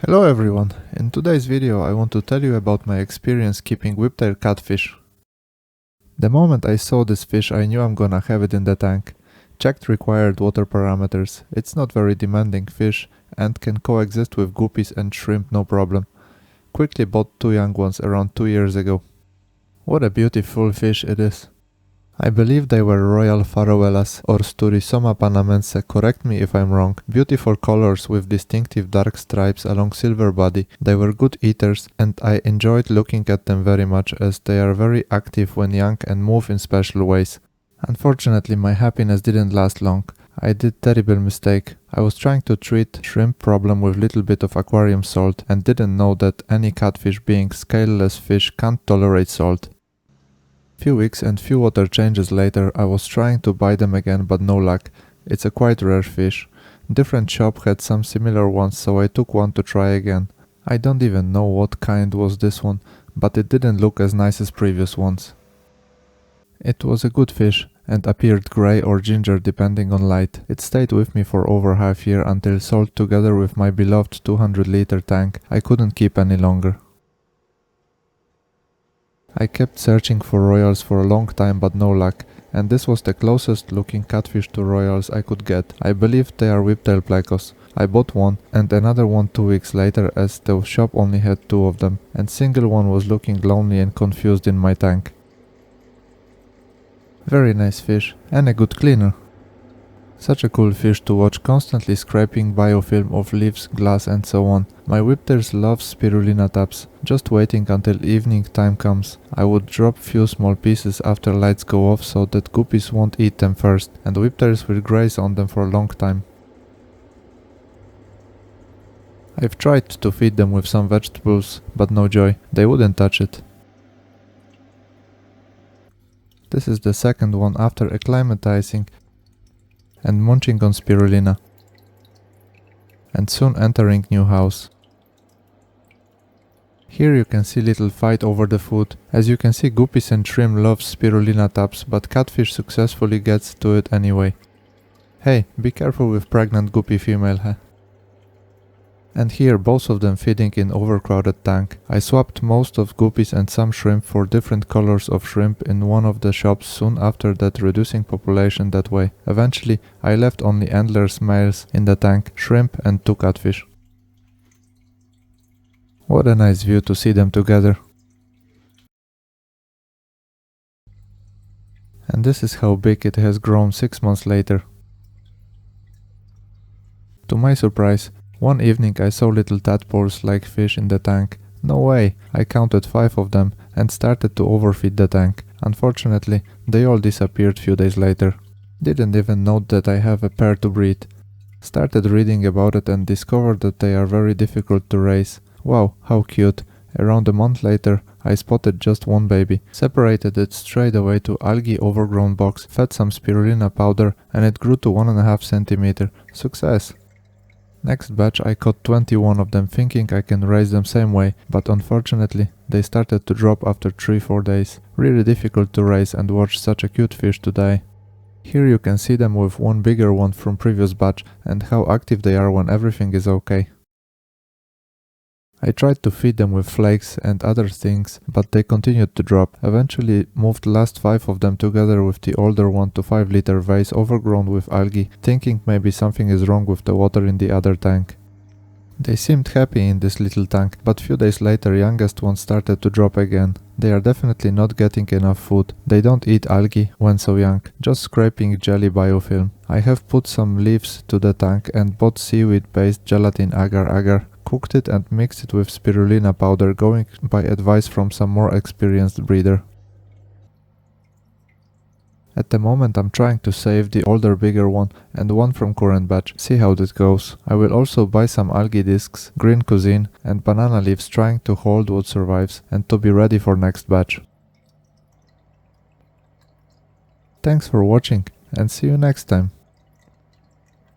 Hello everyone, in today's video I want to tell you about my experience keeping whiptail catfish. The moment I saw this fish I knew I'm gonna have it in the tank. Checked required water parameters, it's not very demanding fish and can coexist with guppies and shrimp no problem. Quickly bought 2 young ones around 2 years ago. What a beautiful fish it is. I believe they were Royal Pharoelas or Sturysoma panamense, correct me if I'm wrong. Beautiful colors with distinctive dark stripes along silver body. They were good eaters and I enjoyed looking at them very much as they are very active when young and move in special ways. Unfortunately my happiness didn't last long. I did terrible mistake. I was trying to treat shrimp problem with little bit of aquarium salt and didn't know that any catfish being scaleless fish can't tolerate salt. Few weeks and few water changes later I was trying to buy them again but no luck. It's a quite rare fish. Different shop had some similar ones so I took one to try again. I don't even know what kind was this one, but it didn't look as nice as previous ones. It was a good fish and appeared grey or ginger depending on light. It stayed with me for over half year until sold together with my beloved 200-liter tank. I couldn't keep any longer. I kept searching for royals for a long time but no luck, and this was the closest looking catfish to royals I could get. I believe they are whiptail plecos. I bought one and another one 2 weeks later as the shop only had 2 of them, and single one was looking lonely and confused in my tank. Very nice fish and a good cleaner. Such a cool fish to watch, constantly scraping biofilm of leaves, glass and so on. My whiptails love spirulina tabs. Just waiting until evening time comes. I would drop few small pieces after lights go off so that guppies won't eat them first and whiptails will graze on them for a long time. I've tried to feed them with some vegetables, but no joy. They wouldn't touch it. This is the second one after acclimatizing and munching on spirulina, and soon entering new house. Here you can see little fight over the food. As you can see, guppies and shrimp love spirulina tabs, but catfish successfully gets to it anyway. Hey, be careful with pregnant guppy female, huh? And here both of them feeding in overcrowded tank. I swapped most of guppies and some shrimp for different colors of shrimp in one of the shops soon after that, reducing population that way. Eventually I left only antlers males in the tank, shrimp and 2 catfish. What a nice view to see them together. And this is how big it has grown 6 months later. To my surprise, one evening I saw little tadpoles-like fish in the tank. No way! I counted 5 of them and started to overfeed the tank. Unfortunately, they all disappeared few days later. Didn't even know that I have a pair to breed. Started reading about it and discovered that they are very difficult to raise. Wow, how cute! Around a month later, I spotted just one baby. Separated it straight away to algae overgrown box, fed some spirulina powder and it grew to 1.5 cm. Success! Next batch I caught 21 of them thinking I can raise them same way, but unfortunately they started to drop after 3-4 days. Really difficult to raise and watch such a cute fish to die. Here you can see them with one bigger one from previous batch and how active they are when everything is okay. I tried to feed them with flakes and other things, but they continued to drop. Eventually moved last 5 of them together with the older one to 5-liter vase overgrown with algae, thinking maybe something is wrong with the water in the other tank. They seemed happy in this little tank, but few days later youngest one started to drop again. They are definitely not getting enough food. They don't eat algae when so young, just scraping jelly biofilm. I have put some leaves to the tank and bought seaweed-based gelatin agar-agar. Cooked it and mixed it with spirulina powder, going by advice from some more experienced breeder. At the moment I'm trying to save the older bigger one and one from current batch, see how that goes. I will also buy some algae discs, green cuisine and banana leaves, trying to hold what survives and to be ready for next batch. Thanks for watching and see you next time.